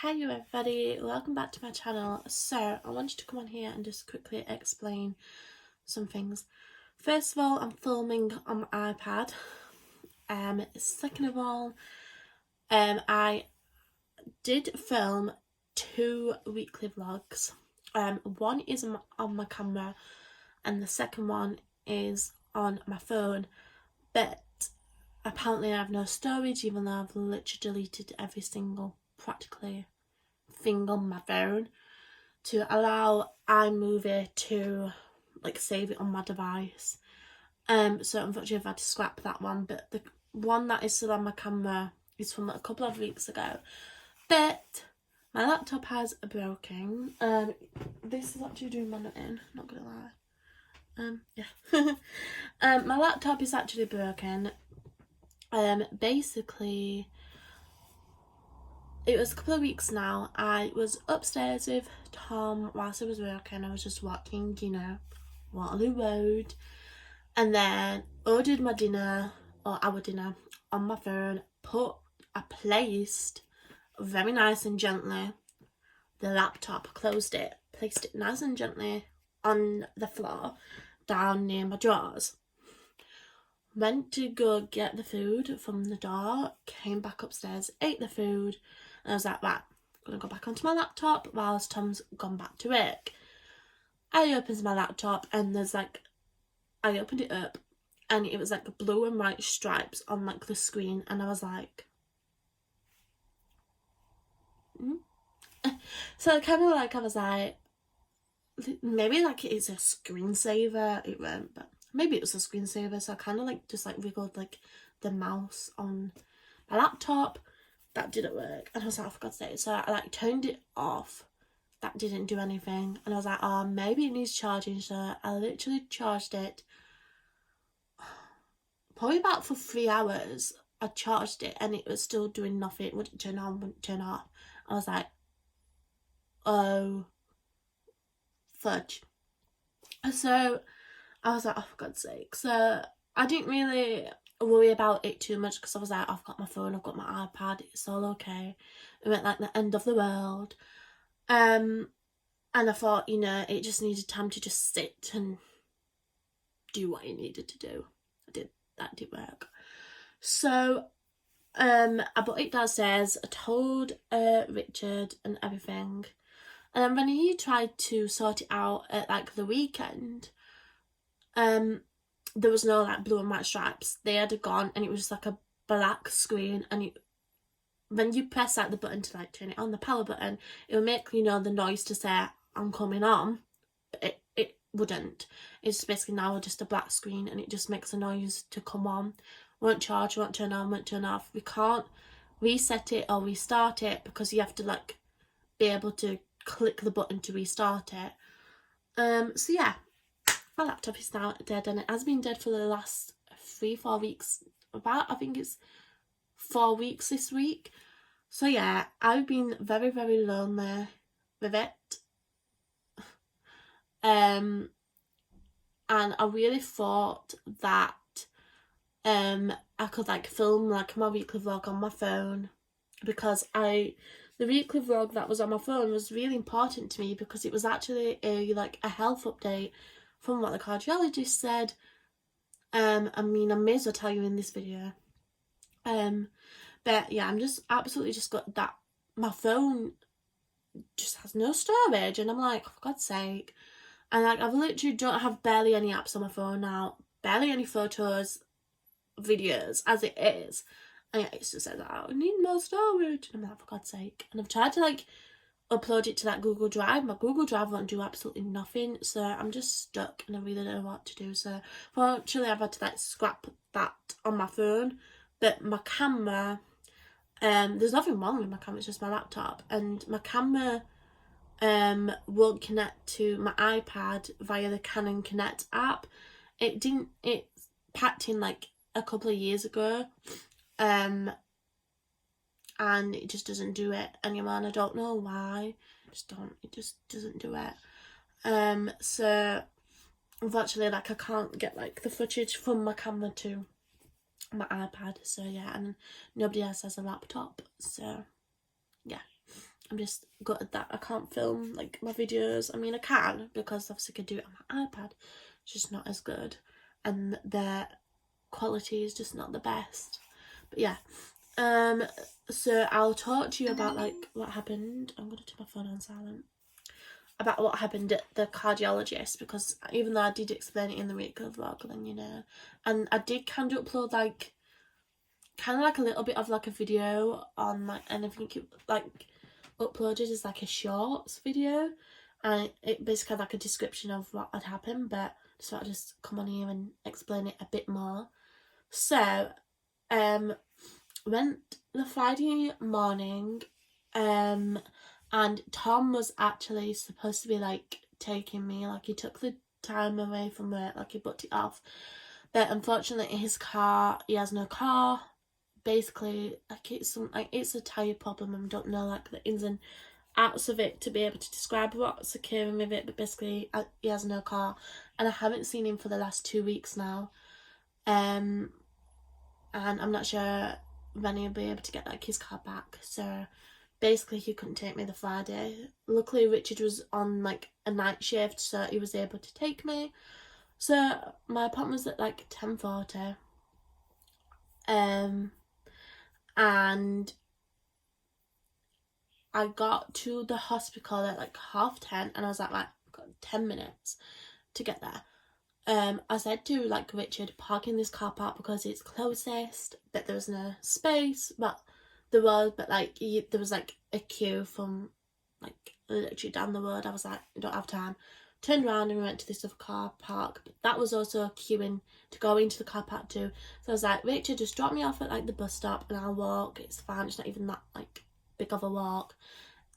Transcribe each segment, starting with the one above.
Hi everybody, welcome back to my channel. So I wanted to come on here and just quickly explain some things. First of all, I'm filming on my iPad. Second of all, I did film 2 weekly vlogs. One is on my camera and the second one is on my phone, but apparently I have no storage, even though I've literally deleted every single practically thing on my phone to allow iMovie to like save it on my device. So unfortunately I've had to scrap that one, but the one that is still on my camera is from a couple of weeks ago. But my laptop has broken. This is actually doing my nutting, not gonna lie. Yeah. My laptop is actually broken. Basically, it was a couple of weeks now. I was upstairs with Tom whilst I was working. I was just watching, Waterloo Road, and then ordered my dinner, or our dinner, on my phone. I placed very nice and gently the laptop, closed it, placed it nice and gently on the floor down near my drawers. Went to go get the food from the door, came back upstairs, ate the food, and I was like, right, I'm gonna go back onto my laptop whilst Tom's gone back to work. I opened my laptop and I opened it up and it was like blue and white stripes on like the screen, and I was like, So I was like, maybe like it's a screensaver. It weren't, but maybe it was a screensaver. So I kind of just wiggled like the mouse on my laptop. That didn't work, and I was like, oh, for God's sake. So I turned it off. That didn't do anything, and I was like, oh, maybe it needs charging. So I literally charged it probably about for 3 hours. I charged it and it was still doing nothing. It wouldn't turn on, wouldn't turn off. I was like, oh fudge. So I was like, oh, for God's sake. So I didn't really worry about it too much because I was like, I've got my phone, I've got my iPad, it's all okay. It went like the end of the world. And I thought, it just needed time to just sit and do what it needed to do. That did work. So I brought it downstairs. I told Richard and everything, and then when he tried to sort it out at the weekend, there was no blue and white stripes. They had gone, and it was just a black screen, and when you press the button to turn it on, the power button, it will make the noise to say I'm coming on, but it wouldn't. It's basically now just a black screen, and it just makes a noise to come on. Won't charge, won't turn on, won't turn off. We can't reset it or restart it because you have to be able to click the button to restart it. So yeah, my laptop is now dead, and it has been dead for the last 3-4 weeks. I think it's 4 weeks this week. So yeah, I've been very, very lonely with it. And I really thought that I could film my weekly vlog on my phone, because the weekly vlog that was on my phone was really important to me, because it was actually a health update from what the cardiologist said. I may as well tell you in this video. But yeah, I'm just absolutely got that my phone just has no storage, and I'm like, for God's sake. And I've literally don't have barely any apps on my phone now, barely any photos, videos as it is, and it just says, I need more storage, and I'm like, for God's sake. And I've tried to upload it to that Google Drive. My Google Drive won't do absolutely nothing, so I'm just stuck and I really don't know what to do. So fortunately I've had to scrap that on my phone. But my camera, there's nothing wrong with my camera, it's just my laptop, and my camera won't connect to my iPad via the Canon Connect app. It packed in a couple of years ago, and it just doesn't do it anymore, and I don't know why. It just doesn't do it. So unfortunately I can't get the footage from my camera to my iPad. So yeah, and nobody else has a laptop, so yeah, I'm just gutted that I can't film like my videos. I mean, I can, because obviously I can do it on my iPad. It's just not as good, and the quality is just not the best. But yeah, so I'll talk to you about like what happened. I'm gonna turn my phone on silent. About what happened at the cardiologist, because even though I did explain it in the weekly vlog, then you know, and I did kind of upload like kind of like a little bit of like a video on like, and I think it like uploaded as like a shorts video, and it basically had like a description of what had happened, but so I just come on here and explain it a bit more. So went the Friday morning, and Tom was actually supposed to be like taking me, like he took the time away from work, like he booked it off, but unfortunately his car, he has no car. Basically, like it's a tyre problem, and don't know like the ins and outs of it to be able to describe what's occurring with it, but basically he has no car, and I haven't seen him for the last 2 weeks now, and I'm not sure when he'll be able to get like his car back. So basically he couldn't take me the Friday. Luckily Richard was on like a night shift, so he was able to take me. So my appointment was at like 10:40, and I got to the hospital at like 10:30, and I was like, right, I've got 10 minutes to get there. I said to like Richard, park in this car park because it's closest, but there was no space. But there was, but like there was like a queue from like literally down the road. I was like, I don't have time. Turned around and we went to this other car park, but that was also queuing to go into the car park too. So I was like, Richard, just drop me off at like the bus stop and I'll walk. It's fine. It's not even that like big of a walk.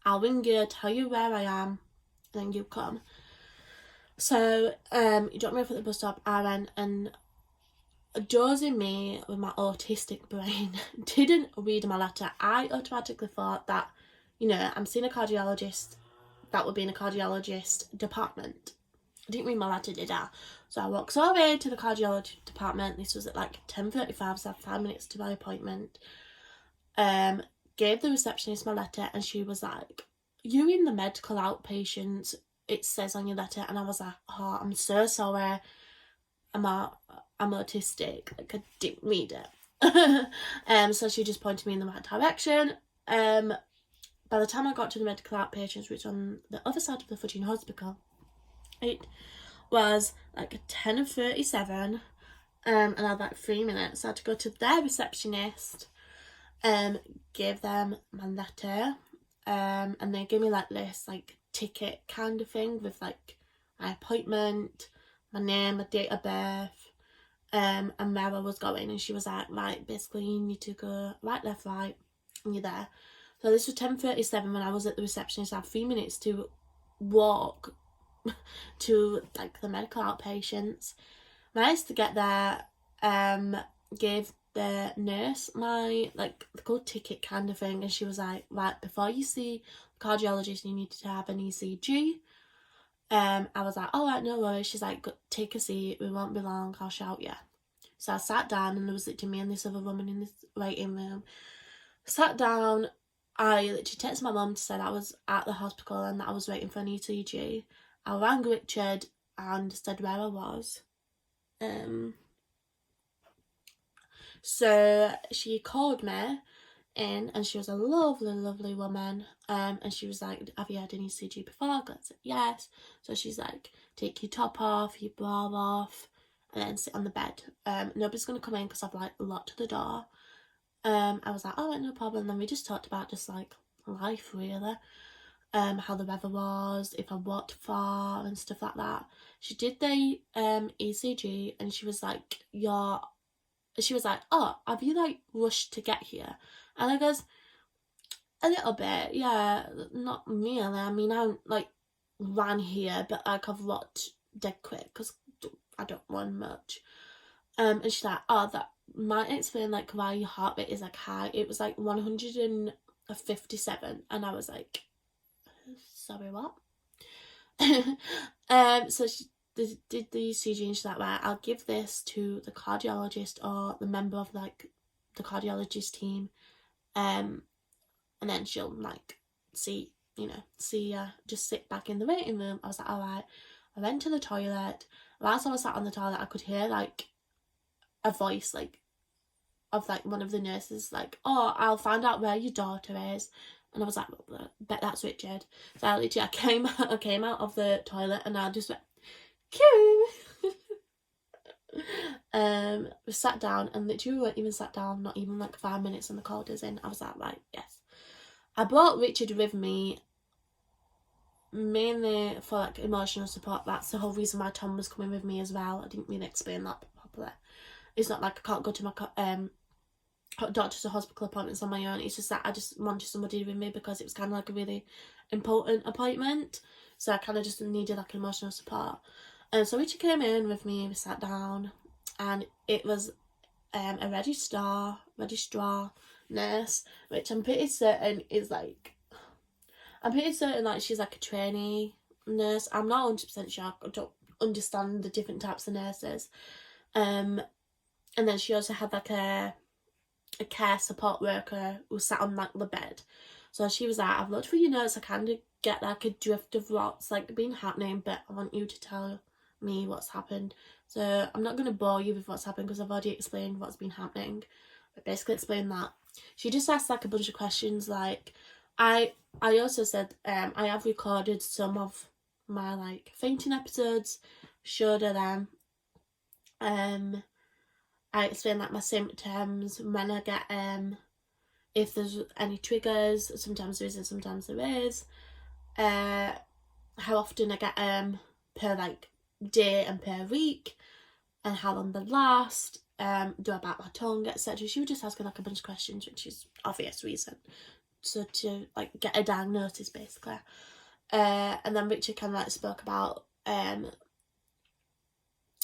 I'll ring you, tell you where I am, and then you come. So you dropped me off at the bus stop. I went, and Josie, me with my autistic brain, didn't read my letter. I automatically thought that, you know, I'm seeing a cardiologist, that would be in a cardiologist department. I didn't read my letter, did I? So I walked all the way to the cardiology department. This was at like 10:35, so I had 5 minutes to my appointment. Gave the receptionist my letter, and she was like, "You in the medical outpatients, it says on your letter." And I was like, "Oh, I'm so sorry. I'm autistic. Like, I didn't read it." So she just pointed me in the right direction. By the time I got to the medical outpatients, which on the other side of the fucking hospital, it was like 10:37, and I had like 3 minutes. So I had to go to their receptionist, give them my letter, and they gave me like this like ticket kind of thing with like my appointment, my name, my date of birth, and where I was going. And she was like, right, basically you need to go right, left, right, and you're there. So this was 10:37 when I was at the receptionist. I had 3 minutes to walk to like the medical outpatients. Managed to get there, gave the nurse my like the gold ticket kind of thing, and she was like, right, before you see the cardiologist you need to have an ECG. I was like, all right, no worries. She's like, take a seat, we won't be long, I'll shout you. So I sat down, and there was literally me and this other woman in this waiting room. Sat down, I literally texted my mum to say that I was at the hospital and that I was waiting for an ECG. I rang Richard and said where I was. So she called me in, and she was a lovely, lovely woman. And she was like, have you had an ECG before? I said yes. So she's like, take your top off, your bra off, and then sit on the bed. Nobody's gonna come in because I've like locked the door. I was like, alright, no problem. Then we just talked about just like life really. How the weather was, if I walked far and stuff like that. She did the ECG, and she was like, oh, have you like rushed to get here? And I goes, a little bit, yeah, not really. I mean, I like ran here, but like I've walked dead quick because I don't run much. And she's like, oh, that might explain like why your heart rate is like high. It was like 157, and I was like, sorry, what? So she did the ECG, and she's like, right, I'll give this to the cardiologist or the member of like the cardiologist team, and then she'll like see just sit back in the waiting room. I was like, alright. I went to the toilet. Whilst I was sat on the toilet, I could hear like a voice like of like one of the nurses like, oh, I'll find out where your daughter is. And I was like, well, bet that's Richard. So I came out of the toilet and I just went, Q. We sat down and literally we weren't even sat down, not even like 5 minutes and the call was in. I was like, right, yes. I brought Richard with me mainly for like emotional support. That's the whole reason why Tom was coming with me as well. I didn't really explain that properly. It's not like I can't go to my doctor's or hospital appointments on my own. It's just that I just wanted somebody with me because it was kind of like a really important appointment. So I kind of just needed like emotional support. And so Richard came in with me, we sat down, and it was a registrar nurse, which I'm pretty certain she's like a trainee nurse. I'm not 100% sure. I don't understand the different types of nurses. And then she also had like a care support worker who sat on like the bed. So she was like, I've looked for your notes, I kind of get like a drift of what's like been happening, but I want you to tell me what's happened. So I'm not going to bore you with what's happened because I've already explained what's been happening, but basically explain that. She just asked like a bunch of questions. Like I also said I have recorded some of my like fainting episodes, showed her them. I explained like my symptoms, when I get if there's any triggers, sometimes there isn't, sometimes there is, how often I get per like day and per week, and how long they last, do I bite my tongue, etc. She was just asking like a bunch of questions, which is obvious reason, so to like get a diagnosis basically. And then Richard kind of like spoke about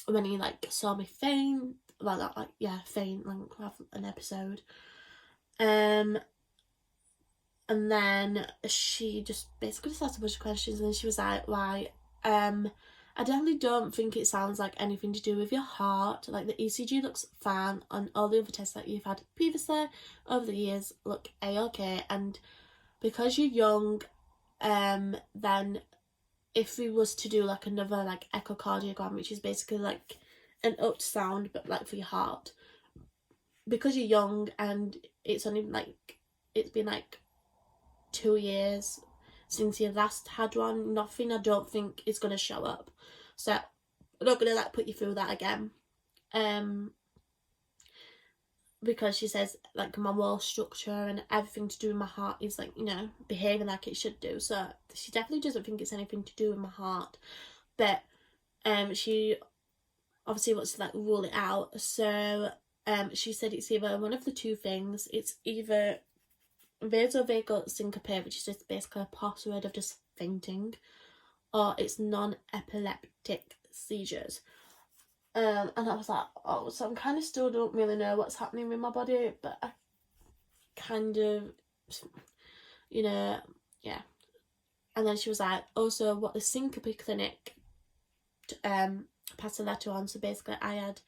when he like saw me faint, well not like faint, like have an episode, and then she just basically just asked a bunch of questions, and then she was like, right, I definitely don't think it sounds like anything to do with your heart. Like the ECG looks fine, and all the other tests that you've had previously over the years look a-okay. And because you're young, then if we was to do like another like echocardiogram, which is basically like an ultrasound but like for your heart, because you're young and it's only like it's been like 2 years since you last had one, nothing I don't think is going to show up. So I'm not going to like put you through that again, because she says like my wall structure and everything to do with my heart is like, you know, behaving like it should do. So she definitely doesn't think it's anything to do with my heart, but she obviously wants to like rule it out. So she said it's either one of the two things. It's either vasovagal syncope, which is just basically a posh word of just fainting, or it's non-epileptic seizures. And I was like, oh, so I'm kind of still don't really know what's happening with my body, but I kind of, you know, yeah. And then she was like, also what the syncope clinic passed a letter on. So basically I had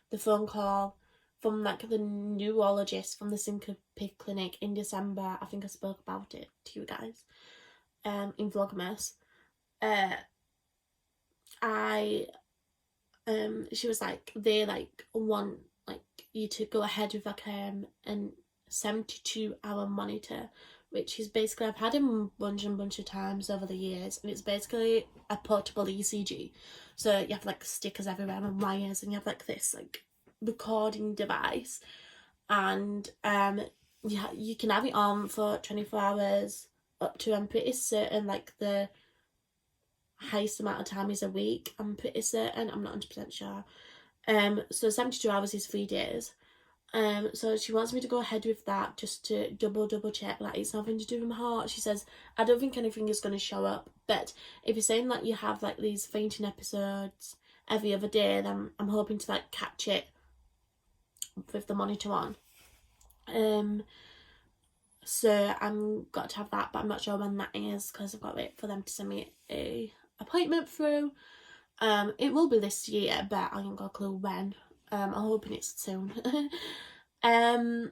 the phone call from like the neurologist from the syncope clinic in December. I think I spoke about it to you guys in Vlogmas. She was like, they like want like you to go ahead with like an 72-hour monitor, which is basically, I've had him a bunch of times over the years, and it's basically a portable ECG. So you have like stickers everywhere and wires, and you have like this like recording device, and yeah, you can have it on for 24 hours up to, I'm pretty certain like the highest amount of time is a week, I'm pretty certain, I'm not 100% sure. So 72 hours is 3 days. So she wants me to go ahead with that just to double check that it's nothing to do with my heart. She says, I don't think anything is going to show up, but if you're saying that you have like these fainting episodes every other day, then I'm hoping to like catch it with the monitor on. So I'm got to have that, but I'm not sure when that is because I've got to wait for them to send me a appointment through. It will be this year, but I haven't got a clue when. I'm hoping it's soon. And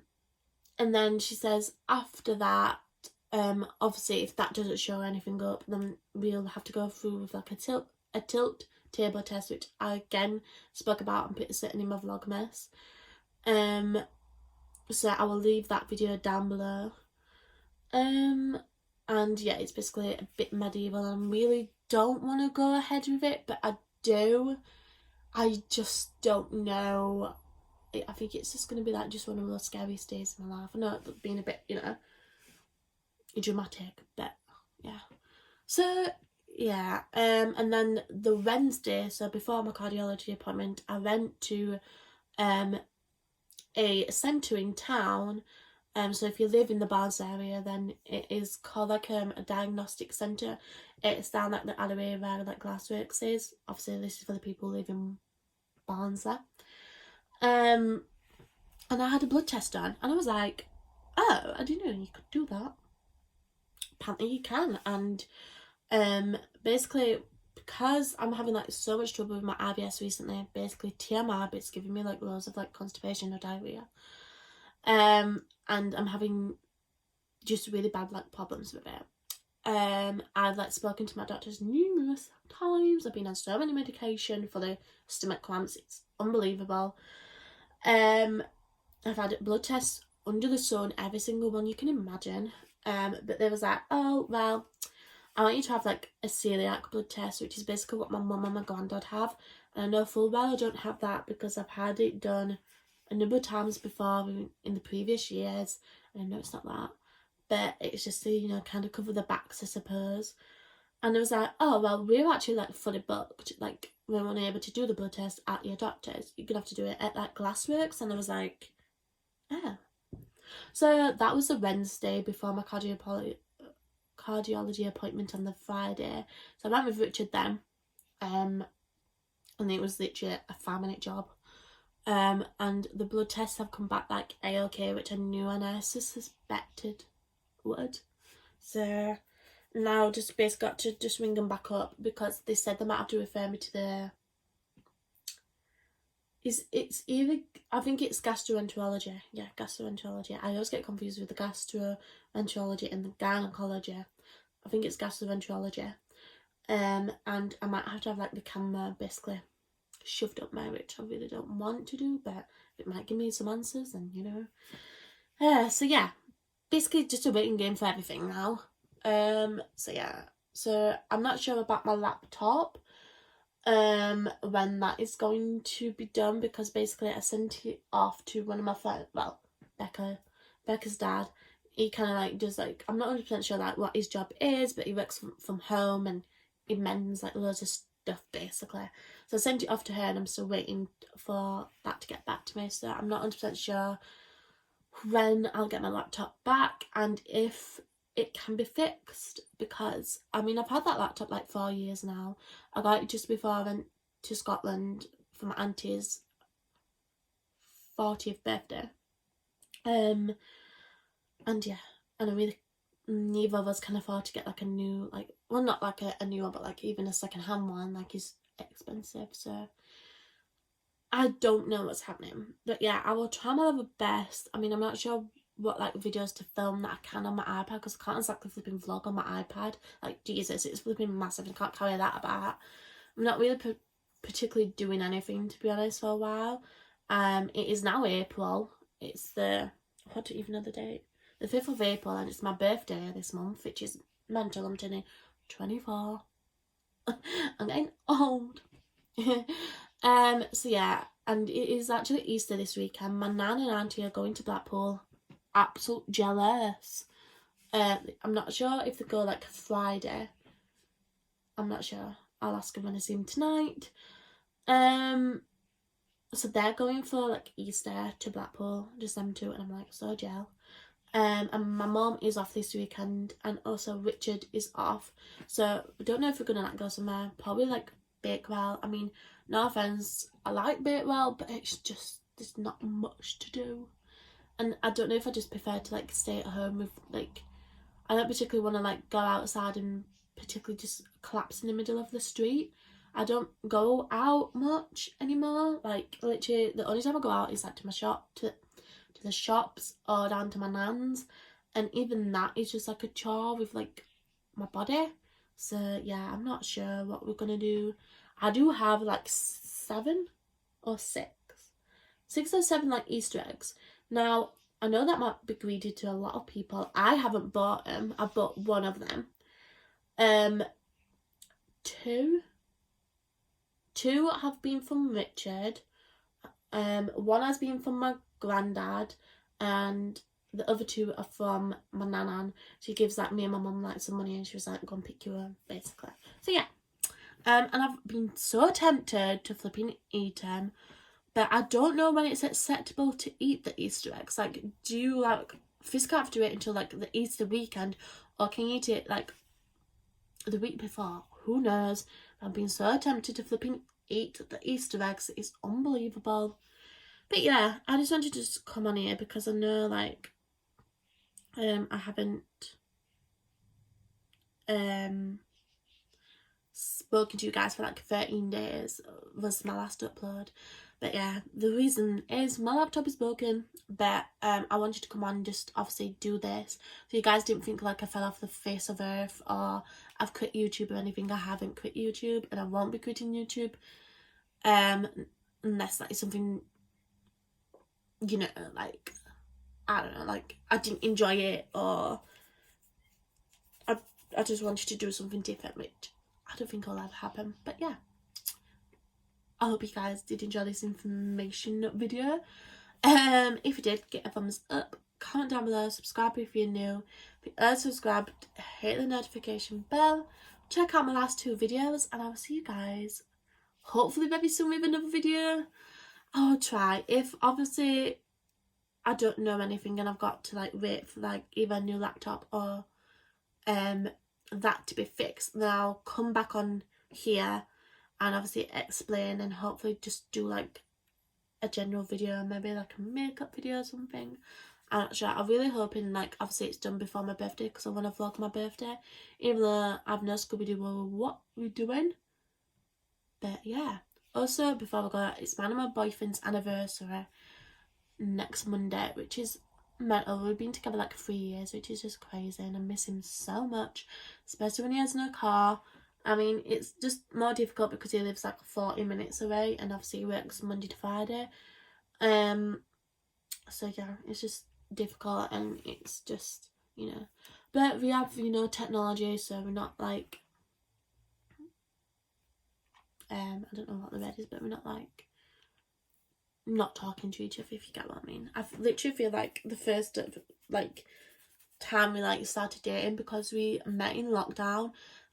then she says after that, Obviously if that doesn't show anything up, then we'll have to go through with like a tilt table test, which I again spoke about and put sitting in my vlogmas. So I will leave that video down below. And yeah, it's basically a bit medieval and I really don't want to go ahead with it, but I do. I just don't know. I think it's just going to be like just one of those scariest days in my life. I know it's being a bit, you know, dramatic, but yeah. So yeah, and then the Wednesday, so before my cardiology appointment, I went to a centre in town. So if you live in the Barnsley area, then it is called like a diagnostic centre. It's down like the alleyway where like Glassworks is. Obviously this is for the people who live in Barnsley. And I had a blood test done and I was like, oh, I didn't know you could do that. Apparently you can. And basically because I'm having like so much trouble with my IBS recently, basically TMI, but it's giving me like loads of like constipation or diarrhea. And I'm having just really bad like problems with it. I've like spoken to my doctors numerous times. I've been on so many medication for the stomach cramps. It's unbelievable. I've had blood tests under the sun, every single one you can imagine. But they was like, oh well, I want you to have like a celiac blood test, which is basically what my mum and my granddad have. And I know full well I don't have that because I've had it done a number of times before in the previous years. And I know it's not that, but it's just to, you know, kind of cover the backs, I suppose. And I was like, oh well, we're actually like fully booked, like we're only able to do the blood test at your doctor's. You're gonna have to do it at like Glassworks. And I was like, oh. So that was the Wednesday before my cardiology appointment on the Friday. So I went with Richard then, and it was literally a 5-minute job. And the blood tests have come back like A-OK, which I knew and I suspected would. So now just basically got to just ring them back up because they said they might have to refer me to the... It's either... I think it's gastroenterology. Yeah, gastroenterology. I always get confused with the gastroenterology and the gynecology. I think it's gastroenterology. And I might have to have like the camera basically shoved up my, which I really don't want to do, but it might give me some answers and you know. So yeah, basically just a waiting game for everything now. So yeah, so I'm not sure about my laptop when that is going to be done, because basically I sent it off to one of my friends, well, Becca's dad. He kind of like does like, I'm not 100% sure like what his job is, but he works from home and he mends like loads of stuff basically. So I sent it off to her and I'm still waiting for that to get back to me. So I'm not 100% sure when I'll get my laptop back and if it can be fixed, because I mean I've had that laptop like 4 years now. I got it just before I went to Scotland for my auntie's 40th birthday. And yeah, and I really, neither of us can afford to get like a new, like, well not like a new one, but like even a second-hand one like is expensive. So I don't know what's happening, but yeah, I will try my level best. I mean, I'm not sure what like videos to film that I can on my iPad, because I can't exactly flipping vlog on my iPad. Like Jesus, it's flipping massive. I can't carry that about. I'm not really particularly doing anything, to be honest, for a while. It is now April. It's the, I don't even know the date, the 5th of April, and it's my birthday this month, which is mental. I'm turning 24. I'm getting old. So yeah, and it is actually Easter this weekend. My nan and auntie are going to Blackpool. Absolute jealous. I'm not sure if they go like Friday. I'm not sure. I'll ask them when I see them tonight. So they're going for like Easter to Blackpool, just them two, and I'm like so jealous. And my mum is off this weekend, and also Richard is off. So I don't know if we're gonna like go somewhere. Probably like Bakewell. I mean, no offense, I like Bakewell, but it's just there's not much to do. And I don't know if I just prefer to like stay at home with like, I don't particularly want to like go outside and particularly just collapse in the middle of the street. I don't go out much anymore. Like literally the only time I go out is like to my shop, to the shops, or down to my nan's. and even that is just like a chore with like my body. So yeah, I'm not sure what we're gonna do. I do have like 7 or 6 or 7 like Easter eggs. Now I know that might be greedy to a lot of people. I haven't bought them. I bought one of them. 2 have been from Richard. One has been from my granddad, and the other 2 are from my nanan. She gives like me and my mum like some money, and she was like, go and pick you up, basically. So yeah. And I've been so tempted to flipping eat them, but I don't know when it's acceptable to eat the Easter eggs. Like, do you like physically have to wait until like the Easter weekend, or can you eat it like the week before? Who knows? I've been so tempted to flipping eat the Easter eggs. It's unbelievable. But yeah, I just wanted to just come on here because I know like I haven't spoken to you guys for like 13 days was my last upload. But yeah, the reason is my laptop is broken, but I wanted to come on and just obviously do this so you guys didn't think like I fell off the face of earth or I've quit YouTube or anything. I haven't quit YouTube, and I won't be quitting YouTube unless like something, you know, like I don't know, like I didn't enjoy it, or I just wanted to do something different, which I don't think will ever happen. But yeah, I hope you guys did enjoy this information video. If you did, get a thumbs up, comment down below, subscribe if you're new. If you're unsubscribed, hit the notification bell, check out my last 2 videos, and I will see you guys hopefully very soon with another video. I'll try. If obviously I don't know anything and I've got to like wait for like either a new laptop or that to be fixed, then I'll come back on here and obviously explain and hopefully just do like a general video, maybe like a makeup video or something. I'm not sure. I'm really hoping like obviously it's done before my birthday because I want to vlog my birthday, even though I've no Scooby-Doo what we're doing. But yeah, also before we go, it's mine and my boyfriend's anniversary next Monday, which is mental. We've been together like 3 years, which is just crazy, and I miss him so much, especially when he has no car. I mean, it's just more difficult because he lives like 40 minutes away, and obviously he works Monday to Friday. So yeah, it's just difficult, and it's just, you know, but we have, you know, technology, so we're not like I don't know what the word is, but we're not like not talking to each other, if you get what I mean. I literally feel like the first like time we like started dating, because we met in lockdown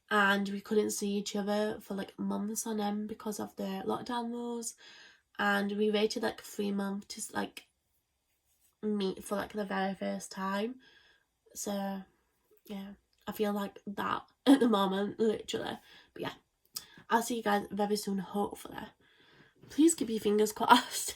and we couldn't see each other for like months on end because of the lockdown rules, and we waited like 3 months to like meet for like the very first time. So yeah, I feel like that at the moment, literally. But yeah, I'll see you guys very soon, hopefully. Please keep your fingers crossed.